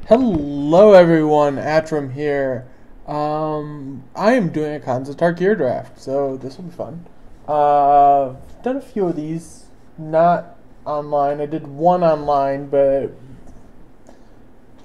Hello everyone, Atram here. I am doing a Cons of Tarkir draft, so this will be fun. I've done a few of these, not online. I did one online, but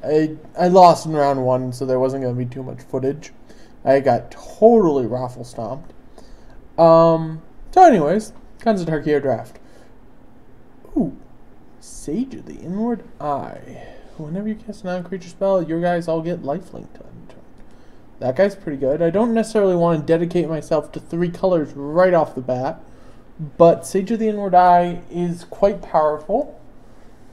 I lost in round one, so there wasn't going to be too much footage. I got totally raffle stomped. So anyways, Cons of Tarkir draft. Ooh, Sage of the Inward Eye. Whenever you cast a non-creature spell, your guys all get lifelink on turn. That guy's pretty good. I don't necessarily want to dedicate myself to 3 colors right off the bat, but Sage of the Inward Eye is quite powerful.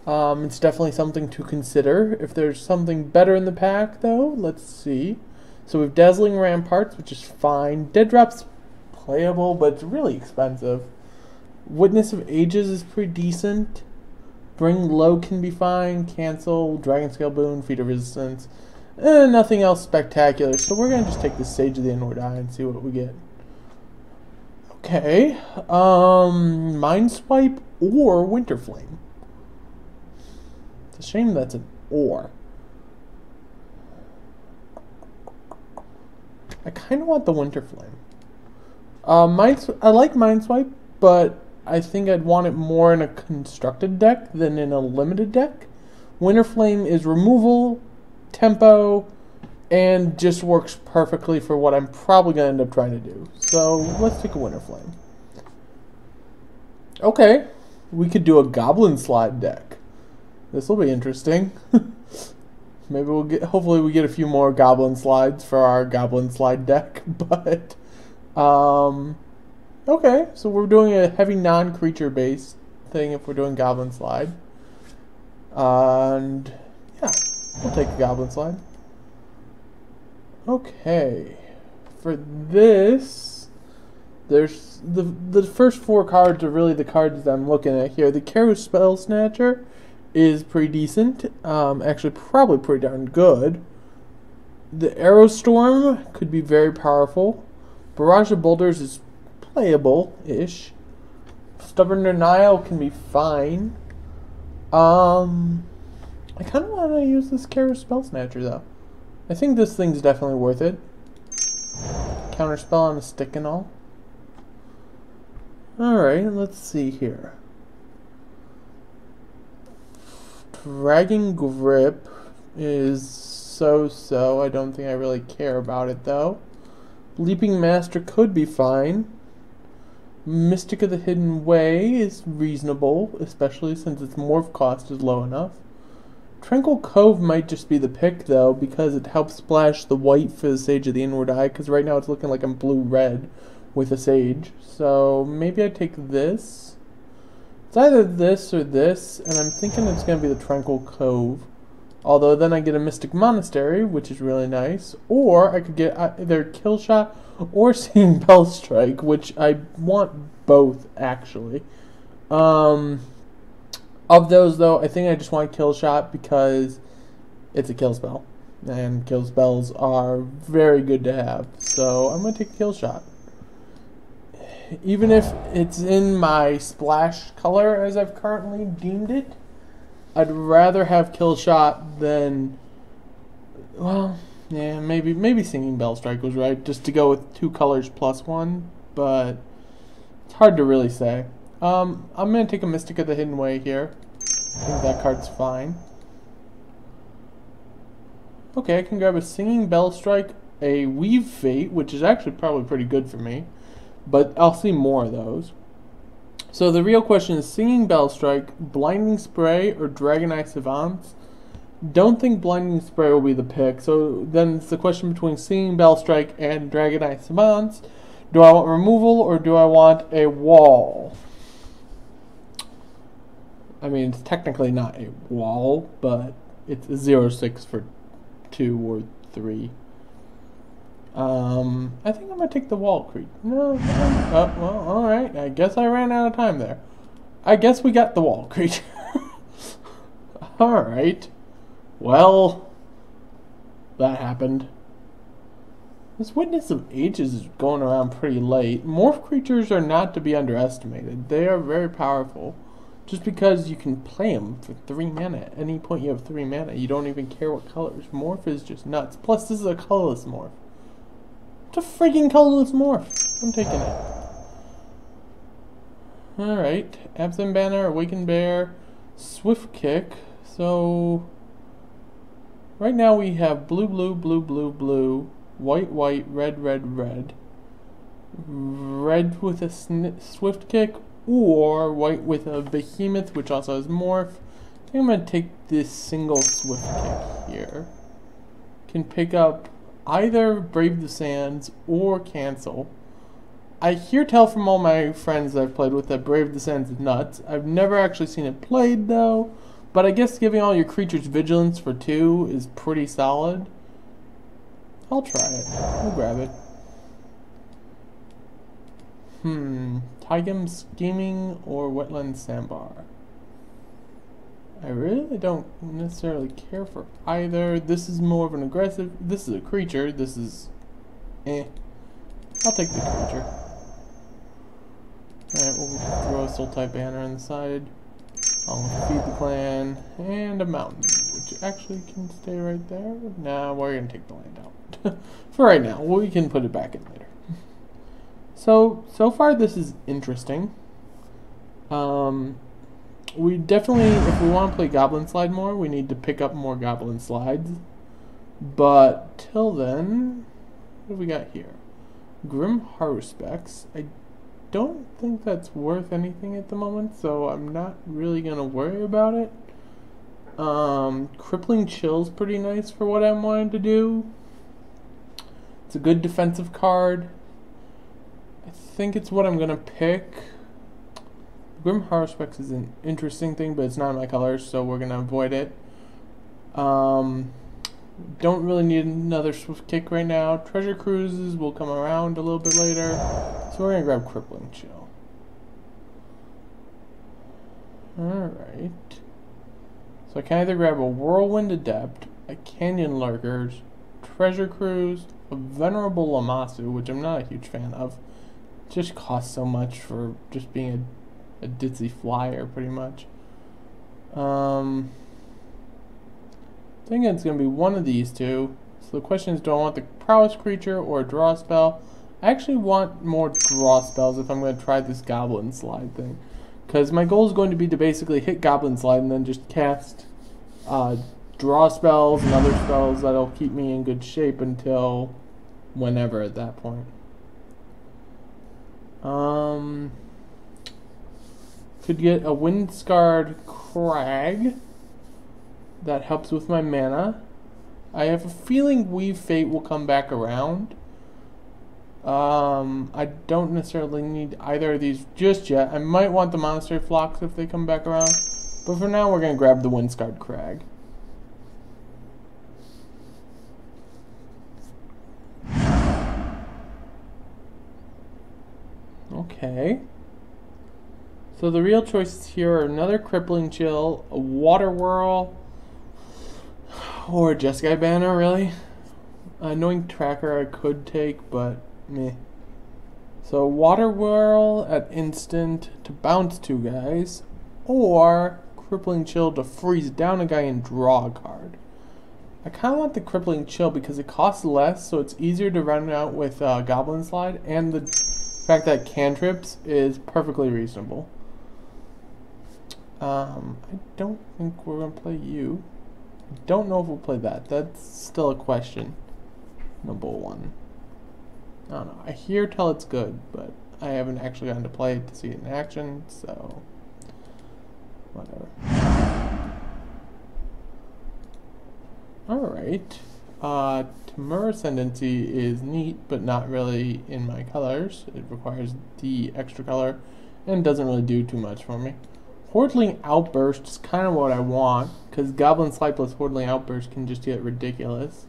It's definitely something to consider. If there's something better in the pack, though, let's see. So we have Dazzling Ramparts, which is fine. Dead Drop's playable, but it's really expensive. Witness of Ages is pretty decent. Bring Low can be fine. Cancel, Dragon Scale Boon, Feat of Resistance. Nothing else spectacular. So we're going to just take the Sage of the Inward Eye and see what we get. Okay. Mind Swipe or Winter Flame. It's a shame that's an or. I kind of want the Winter Flame. I like Mind Swipe, but I think I'd want it more in a constructed deck than in a limited deck. Winter Flame is removal, tempo, and just works perfectly for what I'm probably going to end up trying to do. So let's take a Winter Flame. Okay, we could do a Goblin Slide deck. This will be interesting. Maybe hopefully we get a few more Goblin Slides for our Goblin Slide deck, but okay, so we're doing a heavy non-creature based thing if we're doing Goblin Slide. And yeah, we'll take the Goblin Slide. Okay, for this, there's the first 4 cards are really the cards that I'm looking at here. The Karu Spell Snatcher is pretty decent, actually probably pretty darn good. The Arrow Storm could be very powerful. Barrage of Boulders is playable-ish. Stubborn Denial can be fine. I kind of want to use this Karu Spell Snatcher, though. I think this thing's definitely worth it. Counterspell on a stick and all. Alright, let's see here. Dragon Grip is so-so. I don't think I really care about it, though. Leaping Master could be fine. Mystic of the Hidden Way is reasonable, especially since its morph cost is low enough. Tranquil Cove might just be the pick, though, because it helps splash the white for the Sage of the Inward Eye, because right now it's looking like I'm blue-red with a Sage. So maybe I take this. It's either this or this, and I'm thinking it's going to be the Tranquil Cove. Although then I get a Mystic Monastery, which is really nice. Or I could get either Kill Shot or Seeing Bell Strike, which I want both, actually. Of those, though, I think I just want Kill Shot because it's a kill spell. And kill spells are very good to have. So I'm going to take Kill Shot. Even if it's in my splash color as I've currently deemed it, I'd rather have Kill Shot than, well, yeah, maybe Singing Bell Strike was right, just to go with 2 colors plus 1, but it's hard to really say. I'm going to take a Mystic of the Hidden Way here. I think that card's fine. Okay, I can grab a Singing Bell Strike, a Weave Fate, which is actually probably pretty good for me, but I'll see more of those. So the real question is Singing Bell Strike, Blinding Spray, or Dragon Eye Savants. Don't think Blinding Spray will be the pick. So then it's the question between Singing Bell Strike and Dragon Eye Savants. Do I want removal or do I want a wall? I mean, it's technically not a wall, but it's a 0/6 for 2 or 3. I think I'm going to take the wall creep. No, well, alright. I guess I ran out of time there. I guess we got the wall creature. Alright. Well, that happened. This Witness of Ages is going around pretty late. Morph creatures are not to be underestimated. They are very powerful. Just because you can play them for 3 mana. At any point you have 3 mana. You don't even care what colors. Morph is just nuts. Plus, this is a colorless morph. It's a freaking colorless morph. I'm taking it. Alright. Absent Banner, Awakened Bear, Swift Kick. So, right now we have blue, blue, blue, blue, blue, white, white, red, red, red. Red with a Swift Kick, or white with a Behemoth, which also has Morph. I think I'm going to take this single Swift Kick here. Can pick up either Brave the Sands or cancel. I hear tell from all my friends that I've played with that Brave the Sands is nuts. I've never actually seen it played though, but I guess giving all your creatures Vigilance for 2 is pretty solid. I'll try it. We'll grab it. Tigum Scheming or Wetland Sandbar. I really don't necessarily care for either. This is more of an aggressive. This is a creature. This is I'll take the creature. Alright, we'll throw a Soul type banner on the side. I'll feed the clan and a mountain, which actually can stay right there. Nah, we're gonna take the land out. For right now. We can put it back in later. So far this is interesting. We definitely, if we want to play Goblin Slide more, we need to pick up more Goblin Slides. But till then, what do we got here? Grim Haruspex. I don't think that's worth anything at the moment, so I'm not really going to worry about it. Crippling Chill's pretty nice for what I'm wanting to do. It's a good defensive card. I think it's what I'm going to pick. Grim Haruspex is an interesting thing, but it's not my colors, so we're going to avoid it. Don't really need another Swift Kick right now. Treasure Cruises will come around a little bit later, so we're going to grab Crippling Chill. Alright. So I can either grab a Whirlwind Adept, a Canyon Lurkers, Treasure Cruise, a Venerable Lamasu, which I'm not a huge fan of. It just costs so much for just being a ditzy flyer, pretty much. I think it's going to be one of these two. So the question is, do I want the Prowess creature or a draw spell? I actually want more draw spells if I'm going to try this Goblin Slide thing. Because my goal is going to be to basically hit Goblin Slide and then just cast draw spells and other spells that'll keep me in good shape until whenever at that point. Could get a Windscarred Crag. That helps with my mana. I have a feeling Weave Fate will come back around. I don't necessarily need either of these just yet. I might want the Monastery Flocks if they come back around. But for now, we're going to grab the Windscarred Crag. Okay. So the real choices here are another Crippling Chill, a Water Whirl, or a Jeskai Banner, really. Annoying Tracker I could take, but meh. So Water Whirl at instant to bounce 2 guys, or Crippling Chill to freeze down a guy and draw a card. I kind of want the Crippling Chill because it costs less, so it's easier to run out with Goblin Slide, and the fact that cantrips is perfectly reasonable. I don't think we're going to play you. I don't know if we'll play that. That's still a question. Number 1. I don't know. I hear tell it's good, but I haven't actually gotten to play it to see it in action, so whatever. Alright. Temur Ascendancy is neat, but not really in my colors. It requires the extra color and doesn't really do too much for me. Hordeling Outburst is kind of what I want, because Goblin Slide plus Hordeling Outburst can just get ridiculous.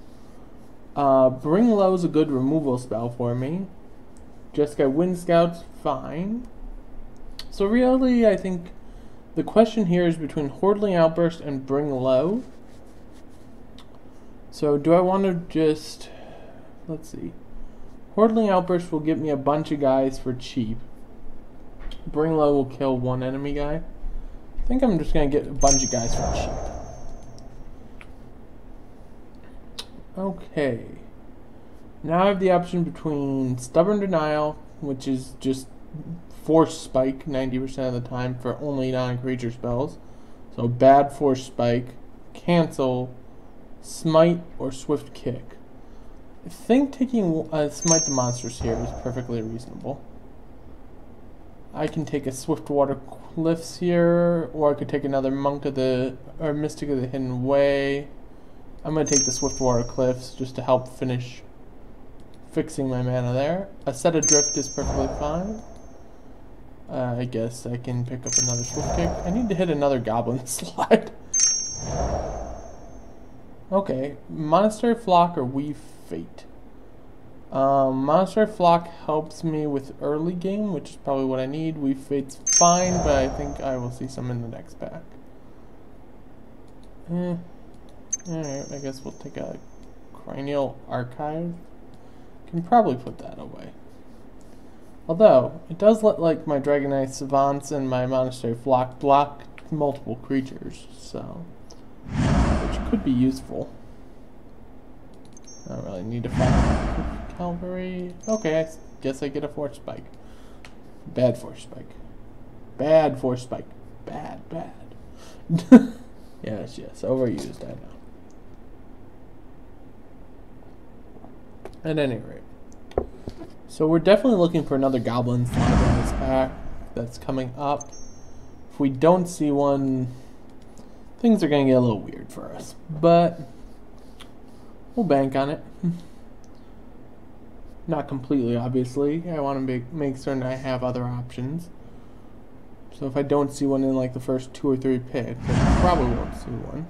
Bring Low is a good removal spell for me. Jeskai Wind Scout's fine. So really, I think the question here is between Hordeling Outburst and Bring Low. So do I want to just, let's see. Hordeling Outburst will get me a bunch of guys for cheap. Bring Low will kill one enemy guy. I think I'm just gonna get a bunch of guys for cheap. Okay. Now I have the option between Stubborn Denial, which is just Force Spike 90% of the time for only non-creature spells. So bad Force Spike, Cancel, Smite, or Swift Kick. I think taking Smite the Monsters here is perfectly reasonable. I can take a Swiftwater Cliffs here, or I could take another Mystic of the Hidden Way. I'm going to take the Swiftwater Cliffs just to help finish fixing my mana there. A Set Adrift is perfectly fine. I guess I can pick up another Swift Kick. I need to hit another Goblin slide. Okay, Monastery Flock or Weave Fate. Monastery Flock helps me with early game, which is probably what I need. Weave Fate's fine, but I think I will see some in the next pack. Alright, I guess we'll take a Cranial Archive. Can probably put that away. Although, it does let like my Dragonite Savants and my Monastery Flock block multiple creatures, so which could be useful. I don't really need to find Cavalry. Okay, I guess I get a Force Spike. Bad Force Spike. Bad Force Spike. Bad. Yes, overused, I know. At any rate. So we're definitely looking for another Goblin slide in this pack that's coming up. If we don't see one, things are going to get a little weird for us. But we'll bank on it. Not completely, obviously. I want to make certain I have other options. So if I don't see one in like the first 2 or 3 picks, I probably won't see one.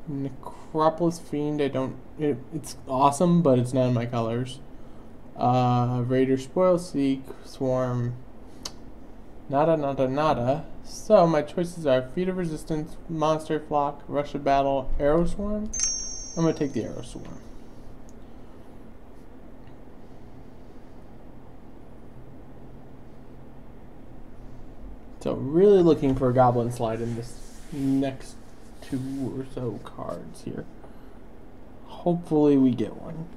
Necropolis Fiend, it's awesome, but it's not in my colors. Raider, Spoil, Seek, Swarm, nada. So my choices are Feat of Resistance, Monster Flock, Rush of Battle, Arrow Swarm. I'm going to take the Arrow Swarm. So really looking for a Goblin slide in this next 2 or so cards here. Hopefully we get one.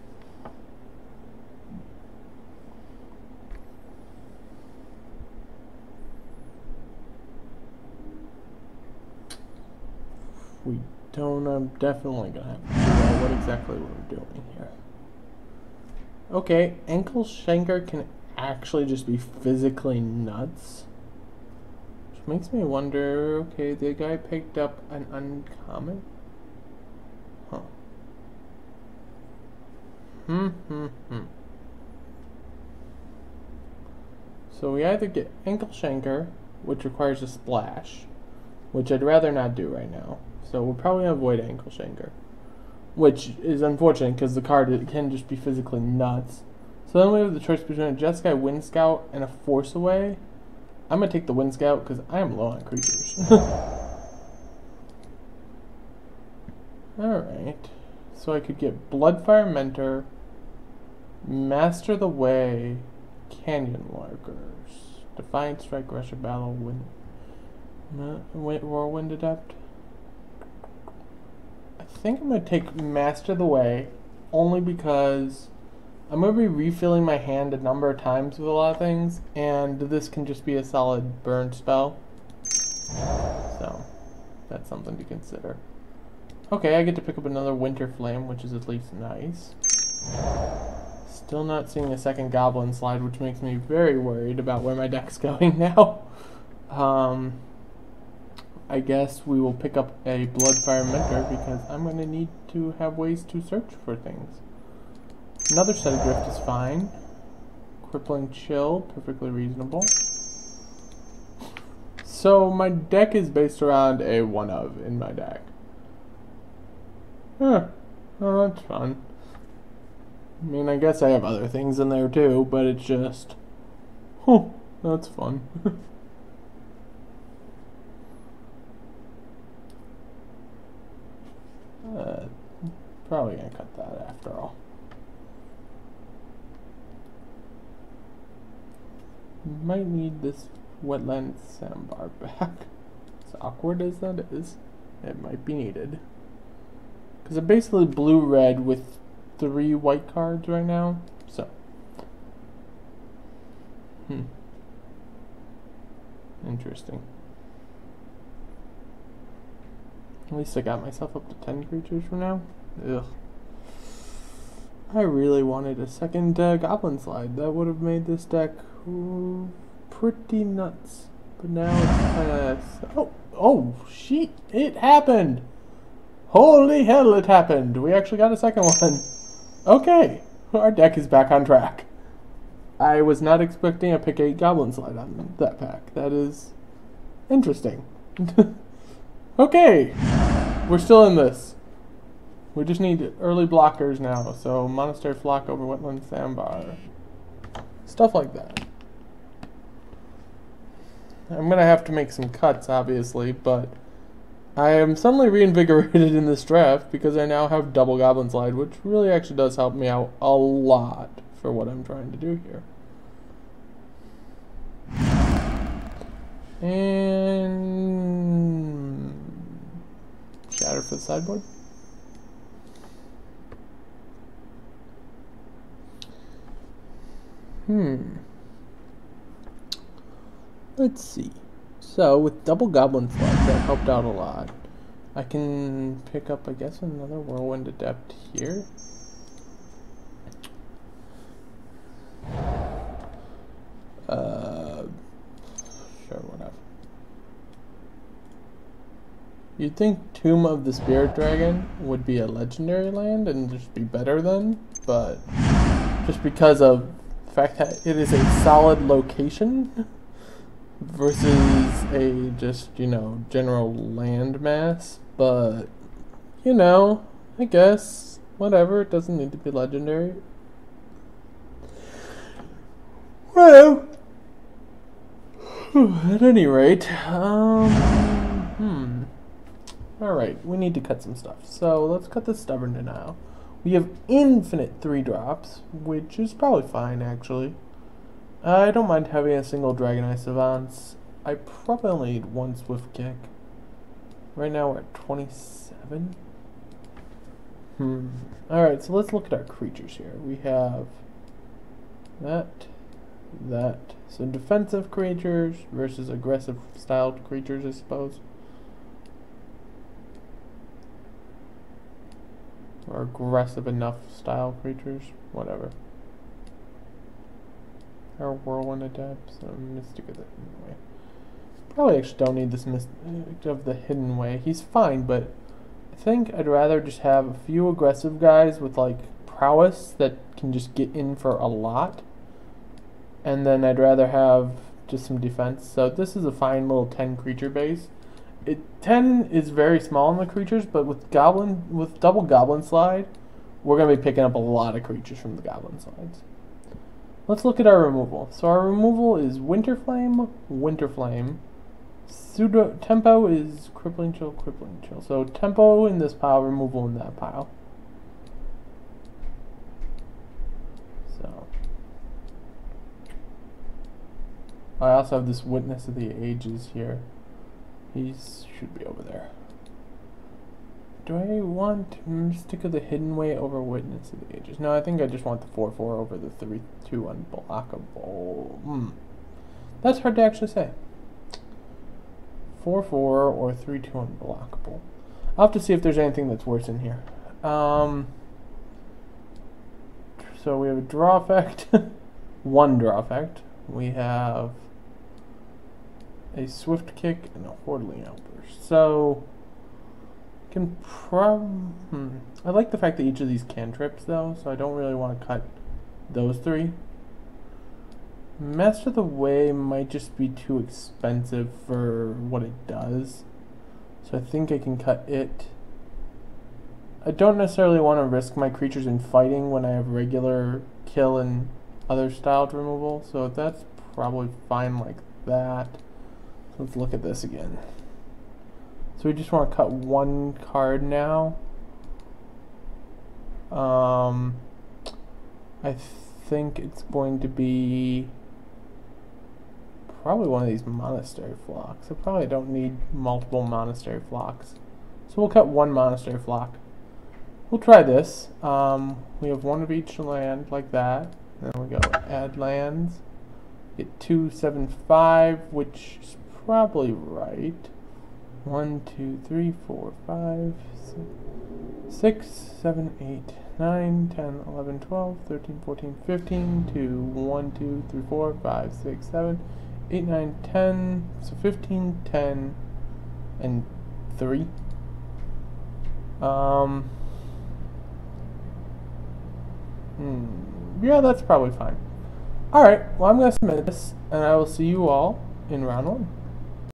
If we don't, I'm definitely going to have to figure out what exactly we're doing here. Okay, Ankle Shanker can actually just be physically nuts. Makes me wonder, okay, the guy picked up an uncommon? Huh. So we either get Ankle Shanker, which requires a splash, which I'd rather not do right now. So we'll probably avoid Ankle Shanker, which is unfortunate because the card can just be physically nuts. So then we have the choice between a Jeskai Wind Scout and a Force Away. I'm going to take the Wind Scout because I am low on creatures. Alright. So I could get Bloodfire Mentor, Master the Way, Canyon Lurkers, Defiant Strike, Rush of Battle, Whirlwind Adept. I think I'm going to take Master the Way only because I'm going to be refilling my hand a number of times with a lot of things, and this can just be a solid burn spell. So, that's something to consider. Okay, I get to pick up another Winter Flame, which is at least nice. Still not seeing a second Goblin slide, which makes me very worried about where my deck's going now. I guess we will pick up a Bloodfire Mentor because I'm going to need to have ways to search for things. Another Set Adrift is fine. Crippling Chill, perfectly reasonable. So my deck is based around a 1-of in my deck. Huh. Oh, that's fun. I mean, I guess I have other things in there too, but it's just... Huh, that's fun. Probably gonna cut that after all. Might need this Wetland Sandbar back. awkward as that is, it might be needed. Because I'm basically blue-red with 3 white cards right now, so. Interesting. At least I got myself up to 10 creatures for now. Ugh. I really wanted a second Goblin Slide. That would have made this deck pretty nuts. But now it's kind of... Oh, shit! It happened! Holy hell, it happened! We actually got a second one. Okay, our deck is back on track. I was not expecting a pick 8 Goblin Slide on that pack. That is interesting. Okay, we're still in this. We just need early blockers now, so Monastery Flock over Wetland Sandbar. Stuff like that. I'm going to have to make some cuts, obviously, but I am suddenly reinvigorated in this draft because I now have double Goblin Slide, which really actually does help me out a lot for what I'm trying to do here. And Shatter for the sideboard. Let's see. So with double Goblin Slide, that helped out a lot. I can pick up, I guess, another Whirlwind Adept here. Sure, whatever. You'd think Tomb of the Spirit Dragon would be a legendary land and just be better than, but just because of the fact that it is a solid location versus a just, you know, general land mass, but, you know, I guess, whatever, it doesn't need to be legendary. Well, at any rate, alright, we need to cut some stuff. So let's cut this Stubborn Denial. We have infinite 3-drops, which is probably fine, actually. I don't mind having a single Dragon Eye Savants. I probably only need 1 Swift Kick. Right now we're at 27. Alright, so let's look at our creatures here. We have that. So defensive creatures versus aggressive styled creatures, I suppose. Or aggressive enough style creatures, whatever. Our Whirlwind Adepts, Mystic of the Hidden Way. Probably actually don't need this Mystic of the Hidden Way. He's fine, but I think I'd rather just have a few aggressive guys with like prowess that can just get in for a lot. And then I'd rather have just some defense. So this is a fine little 10 creature base. 10 is very small in the creatures, but with double Goblin Slide, we're going to be picking up a lot of creatures from the Goblin Slides. Let's look at our removal. So our removal is Winterflame, Winterflame. Pseudo tempo is Crippling Chill, Crippling Chill. So tempo in this pile, removal in that pile. So I also have this Witness of the Ages here. He should be over there. Do I want Mystic of the Hidden Way over Witness of the Ages? No, I think I just want the 4/4 over the 3/2 unblockable. That's hard to actually say. 4/4 or 3/2 unblockable. I'll have to see if there's anything that's worse in here. So we have a draw effect. 1 draw effect. We have a Swift Kick and a Hordling Outburst. So can I like the fact that each of these cantrips though, so I don't really want to cut those 3. Master the Way might just be too expensive for what it does, so I think I can cut it. I don't necessarily want to risk my creatures in fighting when I have regular kill and other styled removal, so that's probably fine like that. So let's look at this again. So we just want to cut 1 card now. I think it's going to be probably one of these monastery flocks. I probably don't need multiple monastery flocks. So we'll cut one monastery flock. We'll try this. We have one of each land like that. Then we go add lands. Get 275, which is probably right. 1, 2, 3, 4, 5, 6, 7, 8, 9, 10, 11, 12, 13, 14, 15, 2, 1, 2, 3, 4, 5, 6, 7, 8, 9, 10. So 15, 10, and 3. Yeah, that's probably fine. Alright, well, I'm going to submit this, and I will see you all in round 1.